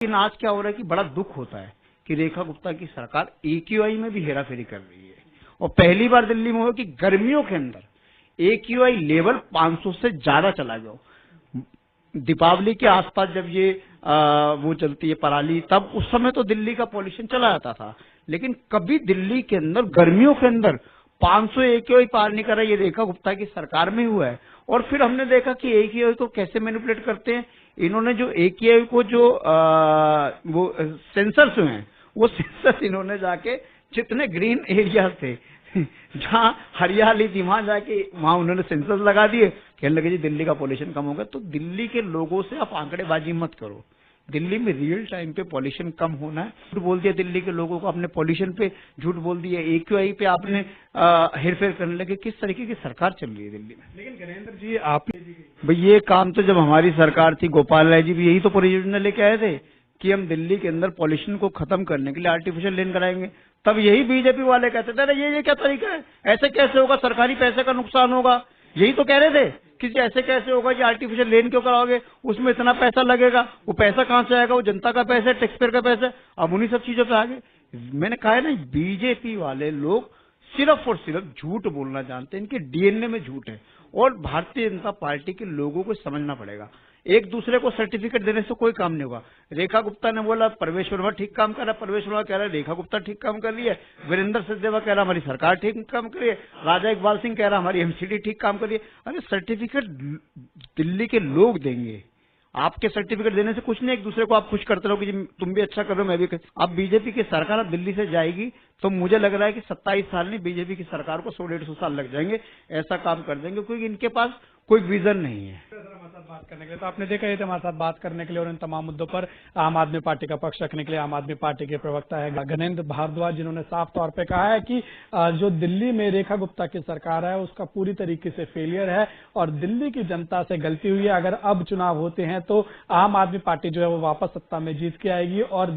लेकिन आज क्या हो रहा है कि बड़ा दुख होता है कि रेखा गुप्ता की सरकार AQI में भी हेराफेरी कर रही है। और पहली बार दिल्ली में हुआ कि गर्मियों के अंदर AQI लेवल 500 से ज्यादा चला गया। दीपावली के आसपास जब ये वो चलती है पराली, तब उस समय तो दिल्ली का पॉल्यूशन चला जाता था, लेकिन कभी दिल्ली के अंदर गर्मियों के अंदर 500 AQI पार नहीं कर रहा। ये रेखा गुप्ता की सरकार में हुआ है। और फिर हमने देखा कि AQI को कैसे मैनिपुलेट करते हैं। इन्होंने जो AQI को जो वो सेंसर्स हुए हैं, वो सेंसर्स इन्होंने जाके जितने ग्रीन एरियाज थे जहां हरियाली थी वहां जाके वहां उन्होंने सेंसर्स लगा दिए। कहने लगे जी दिल्ली का पॉल्यूशन कम हो गया। तो दिल्ली के लोगों से आप आंकड़ेबाजी मत करो। दिल्ली में रियल टाइम पे पॉल्यूशन कम होना है। झूठ बोल दिया दिल्ली के लोगों को, अपने पॉल्यूशन पे झूठ बोल दिया, AQI पे आपने हेरफेर करने लगे। किस तरीके की सरकार चल रही है दिल्ली में। लेकिन गणेंद्र जी, आप भाई ये काम तो जब हमारी सरकार थी, गोपाल राय जी भी यही तो परियोजना लेके आए थे कि हम दिल्ली के अंदर पॉल्यूशन को खत्म करने के लिए आर्टिफिशियल लेन कराएंगे। तब यही बीजेपी वाले कहते थे अरे ये क्या तरीका है, ऐसे कैसे होगा, सरकारी पैसे का नुकसान होगा। यही तो कह रहे थे कि ऐसे कैसे होगा, ये आर्टिफिशियल लेन क्यों कराओगे, उसमें इतना पैसा लगेगा। वो पैसा कहां से आएगा, वो जनता का पैसा है, टैक्स पेयर का पैसा है। अब उन्हीं सब चीजों पे आगे मैंने कहा है ना, बीजेपी वाले लोग सिर्फ और सिर्फ झूठ बोलना जानते हैं। इनके DNA में झूठ है। और भारतीय जनता पार्टी के लोगों को समझना पड़ेगा, एक दूसरे को सर्टिफिकेट देने से कोई काम नहीं होगा। रेखा गुप्ता ने बोला प्रवेश वर्मा ठीक काम कर रहा है, प्रवेश वर्मा कह रहा है रेखा गुप्ता ठीक काम कर रही है, वीरेंद्र सचदेवा कह रहा हमारी सरकार ठीक काम कर रही है, राजा इकबाल सिंह कह रहा हमारी MCD ठीक काम कर रही है। अरे सर्टिफिकेट दिल्ली के लोग देंगे। आपके सर्टिफिकेट देने से कुछ नहीं, एक दूसरे को आप खुश करते रहो कि तुम भी अच्छा कर रहे हो, मैं भी अब बीजेपी की सरकार अब दिल्ली से जाएगी तो मुझे लग रहा है कि 27 साल नहीं, बीजेपी की सरकार को 100-150 साल लग जाएंगे। ऐसा काम कर देंगे क्योंकि इनके पास कोई विजन नहीं है। हमारे साथ बात करने के लिए तो आपने देखा, ये थे हमारे साथ बात करने के लिए और इन तमाम मुद्दों पर आम आदमी पार्टी का पक्ष रखने के लिए आम आदमी पार्टी के प्रवक्ता है गणेंद्र भारद्वाज, जिन्होंने साफ तौर पे कहा है कि जो दिल्ली में रेखा गुप्ता की सरकार है उसका पूरी तरीके से फेलियर है और दिल्ली की जनता से गलती हुई है। अगर अब चुनाव होते हैं तो आम आदमी पार्टी जो है वो वापस सत्ता में जीत के आएगी और